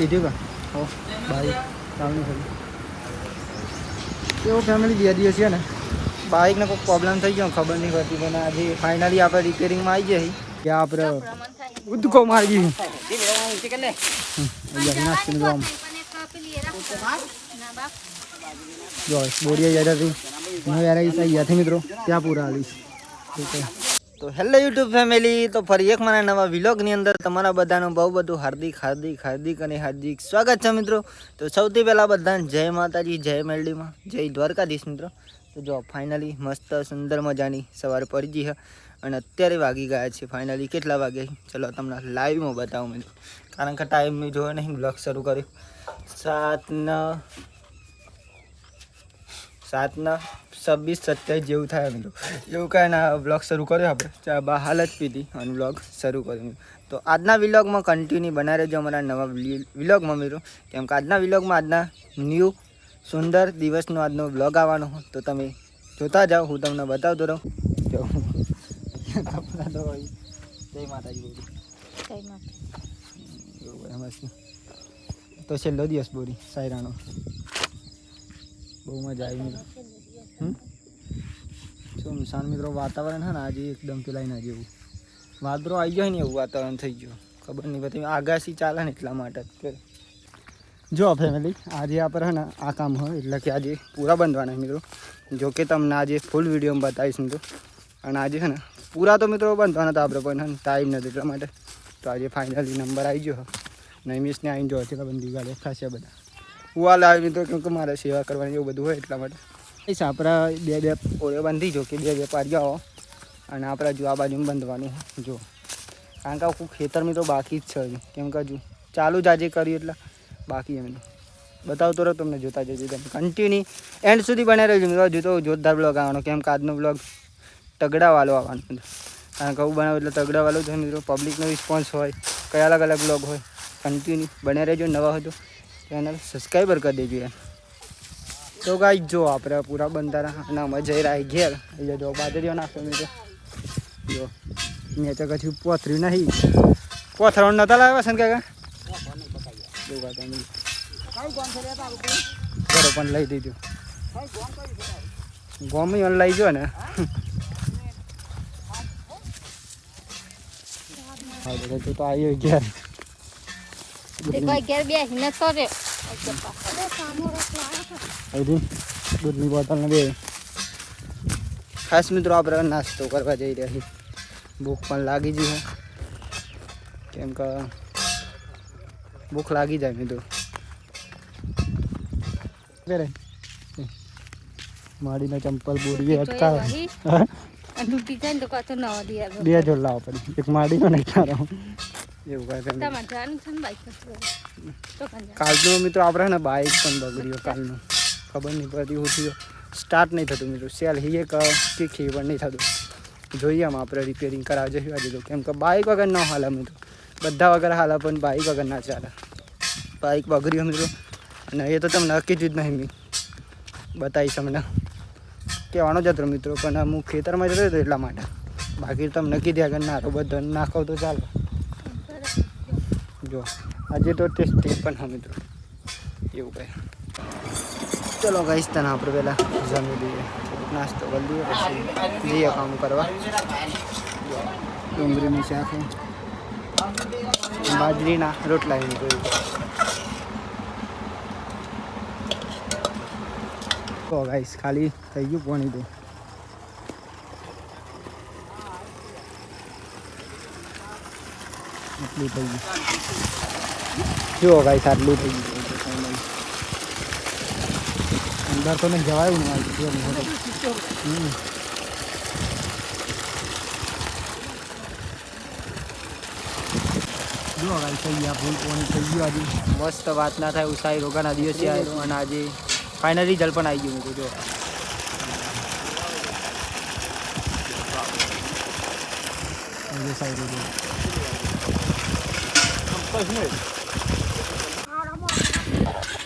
પીધું કા હો બાઈક ચાલુ થયું કેવો ફેમિલી 2 દિવસ છે ને બાઇકને કોઈ પ્રોબ્લેમ થઈ ગયો ખબર નહીં પડતી પણ આજે ફાઇનલી આપણે રિપેરિંગમાં આવી જઈએ ત્યાં આપણે ઉદકો મારી બોડીએ જતા હતી હું યાર અહીંયાથી મિત્રો ત્યાં પૂરા આવીશ તો હેલો યુટ્યુબ ફેમિલી તો ફરી એક મારા નવા વ્લોગની અંદર તમારા બધાનું બહુ બધું હાર્દિક અને હાર્દિક સ્વાગત છે મિત્રો તો સૌથી પહેલાં બધાને જય માતાજી જય મેલડીમાં જય દ્વારકાધીશ મિત્રો તો જો ફાઇનલી મસ્ત સુંદર મજાની સવાર પડી ગઈ છે અને અત્યારે વાગી ગયા છે ફાઇનલી કેટલા વાગે ચલો તમને લાઈવમાં બતાવું મિત્રો કારણ કે ટાઈમ મેં જોયો નહીં બ્લોગ શરૂ કર્યો 7:26-27 જેવું થાય મિત્રો એવું કાંઈ ના બ્લોગ શરૂ કર્યો આપણે હાલ જ પીધી અને બ્લોગ શરૂ કર્યો તો આજના વ્લોગમાં કન્ટિન્યુ બનાવી રહેજો અમારા નવા વ્લોગમાં મિત્રો કેમ કે આજના વ્લોગમાં આજના ન્યૂ સુંદર દિવસનો આજનો વ્લોગ આવવાનો તો તમે જોતા જાઓ હું તમને બતાવતો રહું જો જય માતાજી તો છેલ્લો દિવસ બોરી સાયરાનો બહુ મજા આવી સુમસાન મિત્રો વાતાવરણ છે ને આજે એકદમ પેલાય ના જેવું વાદળો આવી જાય ને એવું વાતાવરણ થઈ ગયું ખબર નહીં પછી આગાસી ચાલે ને એટલા માટે જો ફેમિલી આજે આપણે છે ને આ કામ હોય એટલે કે આજે પૂરા બાંધવાના મિત્રો જો કે તમને આજે ફૂલ વિડીયોમાં બતાવીશ મિત્રો અને આજે છે ને પૂરા તો મિત્રો બાંધવાના હતા આપણે પણ ટાઈમ નથી એટલા માટે તો આજે ફાઇનલી નંબર આવી ગયો નૈમિષને આવીને જો એટલા બંધી ગાડે ખાસ બધા ઉવાલ આવે મિત્રો કેમ કે મારે સેવા કરવાની એવું બધું હોય એટલા માટે આપણા બે ઓળે બાંધી જો કે બે પાડ્યા અને આપણે જો આ બાજુ બાંધવાનું જો કારણ કે આખું ખેતર મિત્રો બાકી જ છે કેમ કે હજુ ચાલુ જ આજે કર્યું એટલે બાકી એમ બતાવતો રહો તમને જોતા જજો તમે કન્ટિન્યુ એન્ડ સુધી બનાવી રહેજો મિત્રો હજુ તો જોરદાર બ્લોગ આવવાનો કેમ કે આજનો બ્લોગ તગડાવાળો આવવાનો કારણ કે હું બનાવું એટલે તગડાવાળો જ હોય મિત્રો પબ્લિકનો રિસ્પોન્સ હોય કયા અલગ અલગ બ્લોગ હોય કન્ટિન્યુ બનાવી રહેજો નવા હોય તો ચેનલ સબસ્ક્રાઈબર કરી દેજો યાર તો ગાઈ જો આપણે પૂરા બંધારા અને અમે જઈ રહ્યા ઘેર એટલે જો બાજરીઓ નાખો મિત્રો જો મેં તો કશું પોથર્યું નહીં પોથરણ નતા લાવ્યા છે ને કાકા બરો પણ લઈ દીધું ગોમી લઈ જો ને તો આવ્યો ઘેર દૂધની બોટલ ને બે ખાસ મિત્રો આપણે નાસ્તો કરવા જઈ રહ્યા છીએ ભૂખ પણ લાગી ગઈ છે કેમ કે ભૂખ લાગી જાય મિત્રો માડીને ચંપલ બોરીએ અટકાવે બે જોડ લાવવા પડે એક માડીનો નહીં તારો એવું કાલનું મિત્રો આપણે ને બાઇક પણ બગડ્યો કાલનું ખબર નહીં પડતી હું થયું સ્ટાર્ટ નહીં થતું મિત્રો સેલ હીએ તીખી પણ નહીં થતું જોઈએ આમ આપણે રિપેરિંગ કરાવવા જઈએ આજે તો કેમ કે બાઇક વગર ન હાલે મિત્રો બધા વગર હાલે પણ બાઇક વગર ના ચાલે બાઇક બગડ્યો મિત્રો અને એ તો તમને કીધું જ નહીં મેં બતાવીશ અમને કહેવાનો જ હતો મિત્રો પણ હું ખેતરમાં જતો હતો એટલા માટે બાકી તમને કીધું આગળ નારો બધો નાખો તો ચાલે જો આજે તો ટેસ્ટી પણ હા મિત્રો એવું કહે ચલો ગાઈસ તને આપણે પહેલાં જમી દઈએ નાસ્તો કરી દઈએ પછી જઈએ કામ કરવા ડુંગળીની શાક બાજરીના રોટલા એમ કહ્યું તો ગાઈસ ખાલી થઈ ગયું પાણી દે એટલું થઈ ગયું જો ગાઈસ આટલું થઈ ગયું અંદર તો નહીં જવાયું ને જો ગાઈસ થઈ ગયા ફૂલ પાણી થઈ ગયું આજે મસ્ત વાત ના થાય ઉસાઈ રોગાના દિવસે આવ્યો અને આજે ફાઇનલી જલ પણ આવી ગયું જો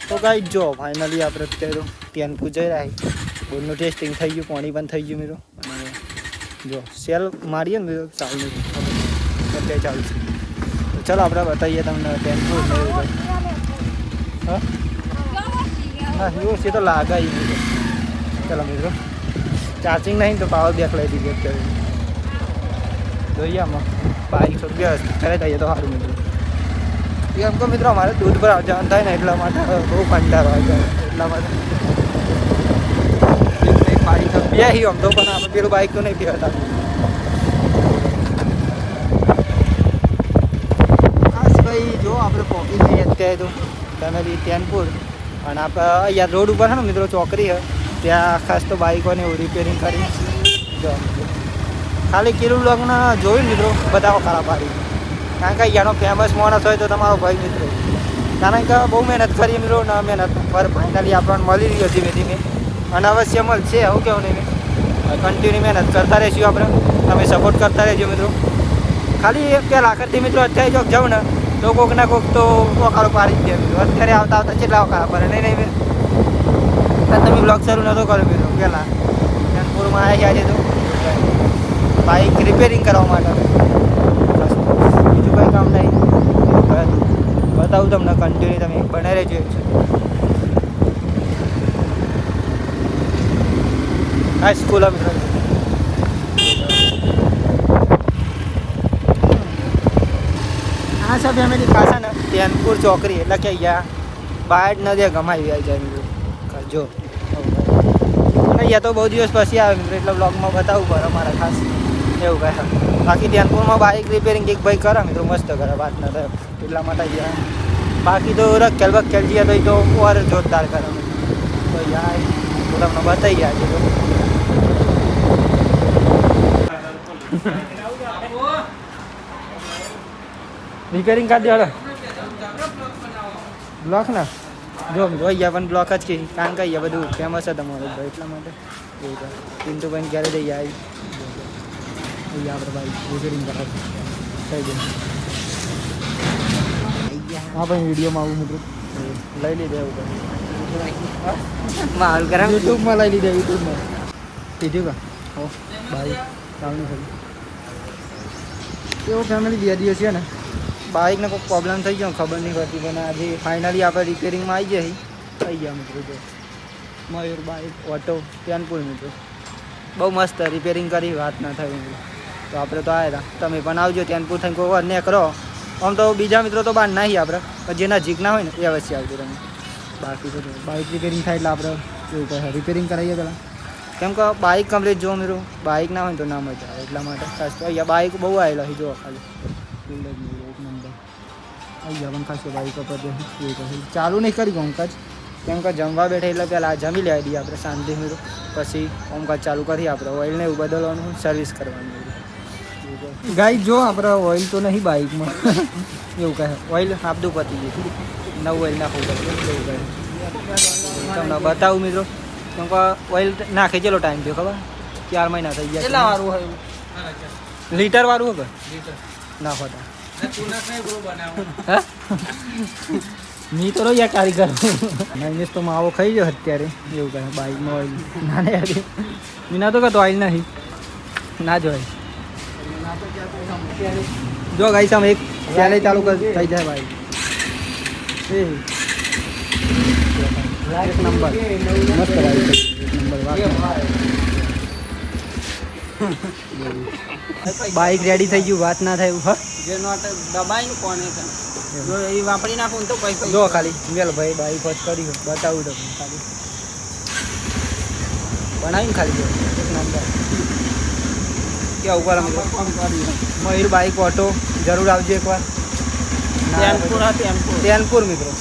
તો ગાઈસ જો ફાઇનલી આપણે અત્યારે ત્યાં પૂજાઈ રહ્યા બોલનું ટેસ્ટિંગ થઈ ગયું પાણી પણ થઈ ગયું મિત્રો અને જો સેલ મારીએ ને મિત્રો ચાલુ અત્યારે ચાલુ છે તો ચાલો આપણે બતાવીએ તમને ટેમ્પો હા હા એવું છે તો લાગે નહીં. ચાલો મિત્રો ચાર્જિંગ નહીં તો પાવર બેક લઈ દીધી અત્યારે જોઈએ આમાં બાઈક તો વ્યસ્ત કરે જઈએ તો સારું મિત્રો. એમ તો મિત્રો અમારે દૂધ પર જવાનું થાય ને એટલા માટે બહુ કંટાળો આવે છે એટલા માટે બાઈક તો બે આમ તો પણ આપણે પેલું બાઈક તો નહીં પીવાતા. ખાસ ભાઈ જો આપણે પહોંચી જઈએ અત્યારે તો ફેમિલી ટેનપુર અને આપણે અહીંયા રોડ ઉપર છે ને મિત્રો ચોકડી છે ત્યાં ખાસ તો બાઈકોને એવું રિપેરિંગ કરી જો ખાલી કિલો બ્લોગને જોયું મિત્રો બતાવો ખરાબ પાડી કારણ કે અહીંયાનો ફેમસ માણસ હોય તો તમારો ભાઈ મિત્રો કારણ કે બહુ મહેનત કરી મિત્રો ને મહેનત પર ફાઇનલી આપણને મળી રહ્યો ધીમે ધીમે અને અવશ્ય મળશે આવું કેવું નહીં કન્ટિન્યુ મહેનત કરતા રહીશું આપણે તમે સપોર્ટ કરતા રહેજો મિત્રો. ખાલી પહેલાં આખરથી મિત્રો અત્યારે જો જાઉં ને તો કોઈક ના કોઈક તો વખારો પાડી જ દે મિત્રો અત્યારે આવતા આવતા કેટલા વખારા પડે નહીં મિત્રો તમે બ્લોગ શરૂ નહોતો કર્યો મિત્રો પહેલાં કાનપુરમાં આવ્યા છે તો બાઇક રિપેરિંગ કરવા માટે બીજું કંઈ કામ નહીં બતાવું તમને કન્ટિન્યુ તમે બનાવી રહેજો. હા સ્કૂલ મિત્રો હા સર ફેમિલી ખાસા ને ટેનપુર ચોકડી એટલે કે અહીંયા બહાર ન દે ગમાવી આવી જાય મિત્રો કરજો અને અહીંયા તો બહુ દિવસ પછી આવે મિત્રો એટલે બ્લોગમાં બતાવવું પડે અમારે ખાસ એવું કહે. બાકી ટેનપુરમાં બાઇક રિપેરિંગ એક ભાઈ કરે મિત્રો મસ્ત કરે વાત ના થાય એટલા માટે ગયા. બાકી તો રખેલ બખેલ જઈએ તો એ તો ઓર જોરદાર કરે તો યાર તો તમને બતાવી ગયા છે તો રિપેરિંગ કરી દે બ્લોક ના જો અહીંયા પણ બ્લોક જ કે કારણ કે અહીંયા બધું ફેમસ છે તમારું ભાઈ એટલા માટે એવું કહે પિન્ટુભાઈ ક્યારે જઈએ આવી અહીંયા આપણે ભાઈ રિપેરિંગ કરવા થઈ જાય. હા ભાઈ વિડીયોમાં આવું મિત્રો લઈ લીધે એવું માલ કરા યુટ્યુબમાં લઈ લીધે યુટ્યુબમાં કીધું કા હો ભાઈ ચાલનું થયું એવો ફેમિલી બે દિવસ છે ને બાઇકને કોઈ પ્રોબ્લેમ થઈ ગયો ખબર નહીં પડતી પણ આજે ફાઇનલી આપણે રિપેરિંગમાં આવી જાય થઈ ગયા મિત્રો જો મયુર બાઇક ઓટો ટેનપુર મિત્રો બહુ મસ્ત રિપેરિંગ કરી વાત ના થાય મિત્રો તો આપણે તો આવ્યા હતા તમે પણ આવજો ટેનપુર થઈને કોઈ વાર ને કરો આમ તો બીજા મિત્રો તો બહાર નાહી આપણે પણ જે નજીક ના હોય ને એ અવશ્ય આવજો તમે. બાકી તો બાઇક રિપેરિંગ થાય એટલે આપણે એવું કહે રિપેરિંગ કરાવીએ પહેલાં કેમ કે બાઇક કમ્પ્લીટ જો મિત્રો બાઇક ના હોય તો ના મજા આવે એટલા માટે ખાસ તો અહીંયા બાઇક બહુ આવેલા છે જો ખાલી એક નંબર અહીંયા પણ ખાસ બાઇક પર એવું કહે ચાલુ નહીં કરી કામકાજ કેમ કે જમવા બેઠે એટલે પહેલાં જમી લેવા દઈએ આપણે શાંતિ મિત્રો પછી કામકાજ ચાલુ કરીએ આપણે ઓઇલને એવું બદલવાનું સર્વિસ કરવાનું ગાઈ જો આપણે ઓઇલ તો નહીં બાઇકમાં એવું કહે ઓઇલ આપતું પતી ગયું નવું ઓઇલ નાખવું પડે એવું કહે તમને બતાવું મિત્રો કેમ કે ઓઇલ નાખે ચેલો ટાઈમ થયો ખબર 4 મહિના થઈ ગયા કેટલા વાળું હોય લીટર વાળું હોય ના હોતા મી તો રહ્યા કારીગર નહીં તો માવો ખાઈ ગયો અત્યારે એવું કહે બાઇકમાં ઓઇલ ના નહીં મી ના તો કહેતો ઓઇલ નહીં ના જોવાય જો ગાઈ સામે એક ચાલે ચાલુ કર થઈ જાય ભાઈ એક નંબર મસ્ત ભાઈ એક નંબર બાઇક રેડી થઈ ગયું વાત ના થાય હા જે નોટ દબાઈ ને કોને જો એ વાપરી નાખો ને તો પૈસા જો ખાલી મેલ ભાઈ બાઇક વોચ કર્યું બતાવું તમને ખાલી બનાવીને ખાલી જો એક નંબર क्या ऊपर मयूर बाइक ऑटो जरूर आवજો એકવાર ટેનપુર મિત્રો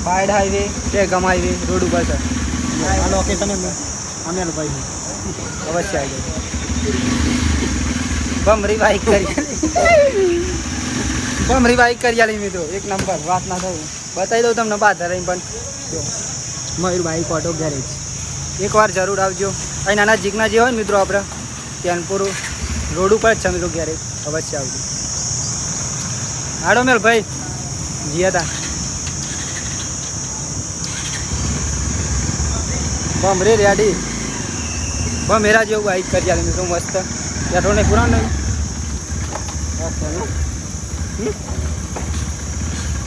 બાયડ હાઈવે કે ગમ હાઈવે રોડ ઉપર છે આ લોકેશન અમે ભાઈ અવશ્ય આવી જાય બમરી બાઇક કરી આલી મિત્રો એક નંબર વાત ના થયું બતાવી દઉં તમને બાદ રહીને પણ જો મયુર બાઇક ઓટો ગેરેજ એકવાર જરૂર આવજો અહીં નાના જીકના જે હોય ને મિત્રો આપણે ટેનપુર રોડ ઉપર જ છે મિત્રો ગેરેજ અવશ્ય આવજો હાડો મેલ ભાઈ જીયા તા બમ રે રેડી બમ મેરા જેવું બાઇક કરી આલે મિત્રો મસ્ત પેટ્રોલ નહીં પૂરા નહીં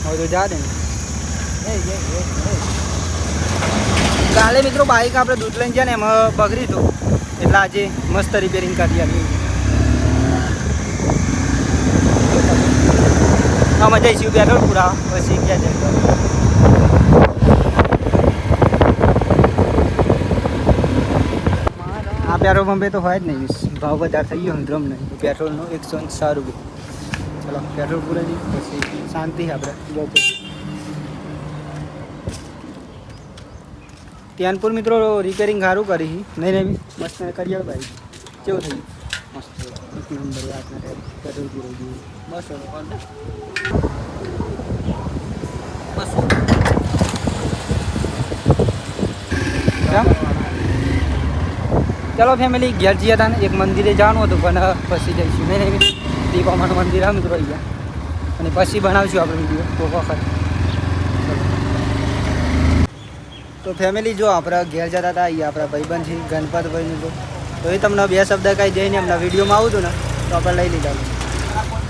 હવે તો જા દે કાલે મિત્રો બાઇક આપણે દૂધ લઈને ગયા ને એમાં બગડી હતું એટલે આજે મસ્ત રિપેરિંગ કરી આપી. આમાં જઈશું પેટ્રોલ પૂરા પછી ક્યાં જાય. આ પેટ્રોલ પંપે તો હોય જ નહીં, ભાવ વધારે થઈ ગયો મિત્રો અમને પેટ્રોલનો 106 રૂપિયા. ચલો પેટ્રોલ પૂરાઈ દઈએ પછી શાંતિ આપણે. ત્યાનપુર મિત્રો રિપેરિંગ સારું કરી નહીં નહીં મસ્ત કરી આવે ભાઈ. કેવું થયું મસ્ત એક નંબર આપના પેટ્રોલ પૂરાઈ ગયું બસ. ચલો ફેમિલી ઘેર જઈએ હતા ને એક મંદિરે જવાનું હતું પણ પછી જઈશું નહીં નહીં દીપામાનું મંદિર આ મિત્રો આવી ગયા અને પછી બનાવીશું આપણે વિડીયો તો વખત. તો ફેમિલી જો આપણા ઘેર જતા હતા અહીંયા આપણા ભાઈબંધ છે ગણપતભાઈનું તો એ તમને બે શબ્દ કાંઈ જઈને એમના વિડીયોમાં આવું હતું ને તો આપણે લઈ લીધા.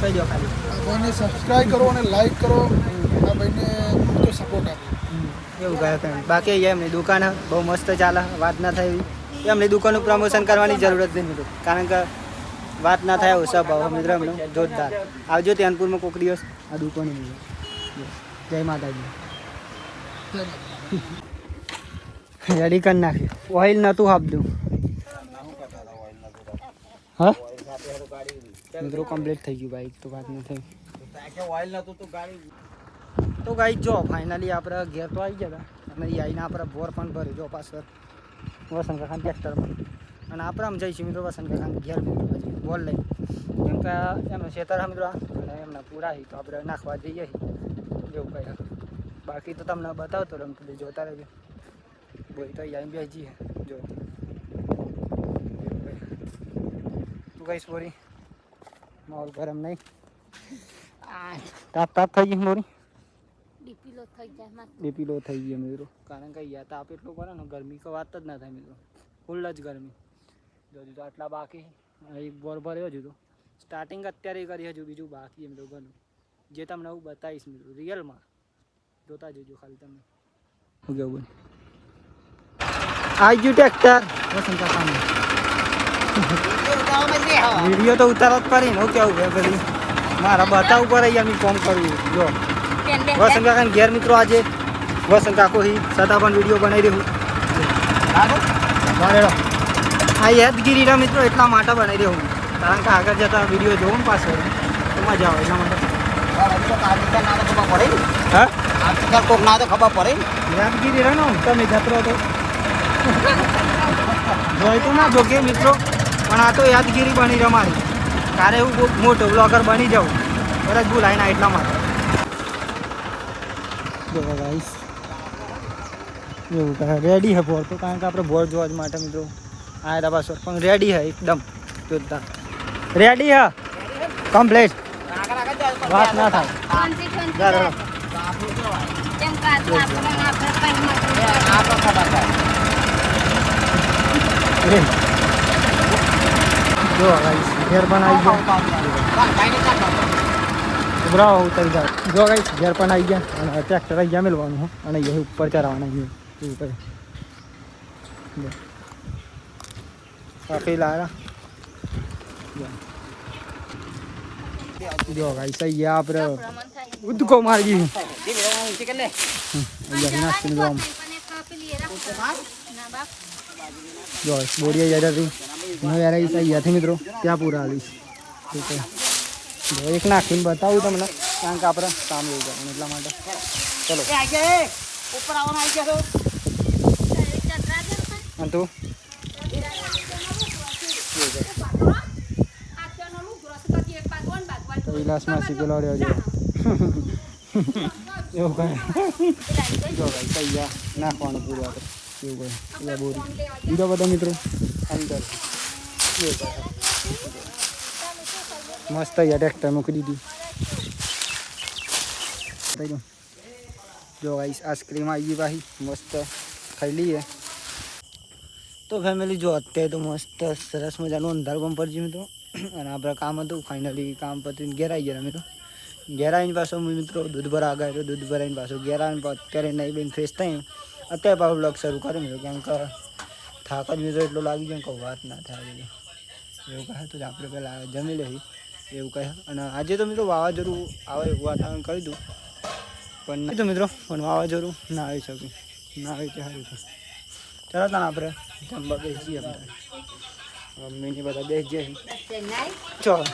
કહી દો ખાલી ભાઈને સબસ્ક્રાઈબ કરો અને લાઈક કરો, આ ભાઈને પૂરતો સપોર્ટ આપો. એવું કહે ફેમિલી. બાકી અહીંયા એમની દુકાન બહુ મસ્ત ચાલે, વાત ના થાય એવી. એમની દુકાનનું પ્રમોશન કરવાની જરૂરત નથી મિત્રો, કારણ કે વાત ના થાય ઓછા ભાવ મિત્રો એમનો જોરદાર. આવજો ત્યાનપુરમાં કોઈક દિવસ આ દુકાને. જય માતાજી. રેડી કરી નાખ્યું. ઓઇલ નહોતું આપતું. હા મિત્રો કમ્પ્લીટ થઈ ગયું બાઈક તો વાત ન થઈ. તો ગાઈ જો ફાઇનલી આપણે ઘેર તો આવી ગયા હતા અને આવીને આપણે બોર પણ ભર્યું જો પાછળ વસંત કાકાના ટ્રેક્ટરમાં. અને આપણે આમ જઈશું મિત્રો વસંત કાકાના ઘેર બોર લઈ, કેમ કે એમનું ખેતર મિત્રો અને એમના પૂરા તો આપણે નાખવા જઈએ જેવું કહ્યા. બાકી તો તમને બતાવતો રમતું જોતા રહેજો. બોલ તો અહીં બે જઈએ જો તું કહીશ બોરી માહોલ ગરમ નહીં. તાપ તાપ થઈ ગઈ મોરી ડીપીલો થઈ ગયો મિત્રો, કારણ કે અહીંયા તાપ એટલો પડે ને ગરમી તો વાત જ ના થાય મિત્રો, ફૂલ જ ગરમી. જો તો આટલા બાકી એક બોર ભર્યો હજુ તો સ્ટાર્ટિંગ અત્યારે કરી હજુ બીજું બાકી એમ તો ઘણું જે તમને હું બતાવીશ મિત્રો રિયલમાં જોતા જજો ખાલી તમે. ઓકે બોલ આવી ગયું ટ્રેક્ટર વસંત કાકાનું. વિડીયો તો ઉતારો જ કરી ને કેવું કે પેલી મારા બતાવવું પડે અહીંયા કોમ કરવું. જો વસંત કાકાને ઘેર મિત્રો આજે વસંત કાકો હી છતાં પણ વિડીયો બનાવી રહ્યું. આ યાદગીરીના મિત્રો એટલા માટે બનાવી રહ્યો હું, કારણ કે આગળ જતા વિડીયો જોઉં ને પાછળ તો મજા આવે એટલા માટે. હા કોક ના તો ખબર પડે યાદગીરી રહે ને તમે જતો હતો જોઈ તો ના જોકે મિત્રો, પણ આ તો યાદગીરી બની રહે મારી. તારે એવું બહુ મોટો બ્લોગર બની જાઉં બરાબર ભૂલાય ના એટલા માટે. જો ગાઈસ એવું કહે રેડી હે બોર તો, કારણ કે આપણે બોર જોવા જ માટે મિત્રો આયા પાછળ પણ રેડી હે એકદમ જોરદાર રેડી હે કમ્પ્લીટ. વાત ના થાય જો ગાઈસ ઘેર પણ આવી ગયા. ઉભરાવો ઉતરી જાઓ. જો ગાઈસ ઘેર પણ આવી ગયા અને ટ્રેક્ટર આવી ગયા મેળવાનું અને અહીં ઉપર ચરાવવાના એવું કરે. કાફી લાયા જો ગાઈસ અહીંયા આપણે ઉદકો મારી ગયું જો બોરી આવી જતી અહીંયાથી મિત્રો ત્યાં પૂરા આવીશ. એક નાખીને બતાવું તમને, કારણ કે આપણે કામ લઈ જવાનું એટલા માટે. ચલો અને તું વિલાસમાં શીખેલો રહ્યો છે એવું કહે. જો ભાઈ તૈયાર નાખવાનું પૂરું આપણે એવું કહે બોરી બીજો બધા મિત્રો અંદર મસ્ત અહીંયા ટ્રેક્ટર મૂકી દીધી. જો ગાઈસ આઈસ્ક્રીમ આવી ગઈ ભાઈ મસ્ત ખાઈ લઈએ. તો ફેમિલી જો અત્યારે તો મસ્ત સરસ મજાનું અંધારું પણ પડી ગયું મિત્રો અને આપણે કામ હતું ફાઇનલી કામ પતીને ઘેર આવી ગયા અમે તો ઘેર આવીને પાછો મિત્રો દૂધ ભરા ગયા તો દૂધ ભરાઈને પાછો ઘેર આવીને અત્યારે નહીં બેન ફ્રેશ થઈ અત્યારે પાછું બ્લોગ શરૂ કર્યો મિત્રો કેમ કે થાક જ મિત્રો એટલો લાગી ગયો કે વાત ના થાય એવું કહે તો આપણે પહેલાં જમી લઈએ એવું કહે. અને આજે તો મિત્રો વાવાઝોડું આવે એવું વાતાવરણ કરી દઉં પણ નહીં તો મિત્રો પણ વાવાઝોડું ના આવી શક્યું ના આવી કે સારું છે. ચાલો તાને આપણે જમવા બેસીએ આપણે મમ્મીની બધા બેસી જાય ચાલો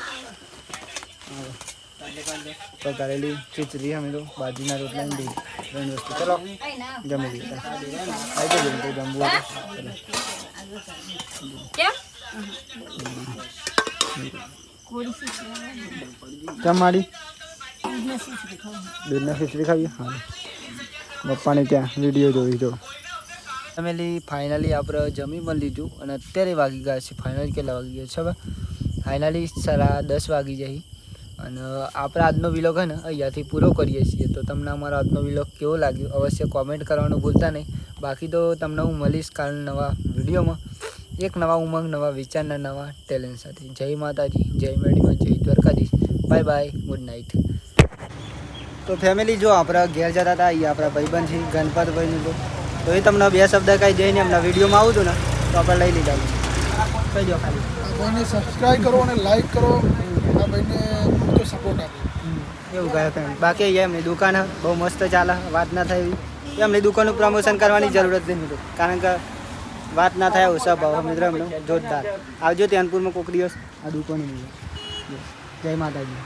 પકારેલી ખીચડી અમે તો બાજરીના રોટલા દૂધ 3 વસ્તુ ચલો જમી લઈએ આવી તો જમવું જમવું મારી દૂધના ખીચડી ખાવી હા પપ્પાને ત્યાં વિડીયો જોઈ જો ફેમિલી ફાઇનલી આપણે જમી પણ લીધું અને અત્યારે વાગી ગયા છે ફાઇનલી કેટલા વાગી ગયા છે હવે ફાઇનલી 10:30 વાગી જાય અને આપણે આજનો વિલોગ હે ને અહીંયાથી પૂરો કરીએ છીએ. તો તમને અમારો આજનો વિલોગ કેવો લાગ્યો અવશ્ય કોમેન્ટ કરવાનું ભૂલતા નહીં. બાકી તો તમને હું મળીશ કાલ નવા વિડીયોમાં એક નવા ઉમંગ નવા વિચારના નવા ટેલેન્ટ સાથે. જય માતાજી જય મેડીમાં જય Dwarkadhish bye bye good night. તો ફેમિલી જો આપણા ઘેર જતા હતા અહીંયા આપણા ભાઈબંધ છે ગણપતભાઈનું તો એ તમને 2 શબ્દ કાંઈ જઈને એમના વિડીયોમાં આવું હતું ને તો આપણે લઈ લીધા કહી દો ખાલી આ ભાઈને સબસ્ક્રાઈબ કરો અને લાઈક કરો આ ભાઈને પૂરતો સપોર્ટ આપો એવું કહે ફ્રેન્ડ. બાકી અહીંયા એમની દુકાન બહુ મસ્ત ચાલે વાત ના થાય એવી એમની દુકાનનું પ્રમોશન કરવાની જરૂરત નહીં મિત્રો કારણ કે વાત ના થાય ઓછા ભાવ મિત્રો એમનો જોરદાર આવજો ત્યાનપુરમાં કોઈક દિવસ આ દુકાન જય માતાજી.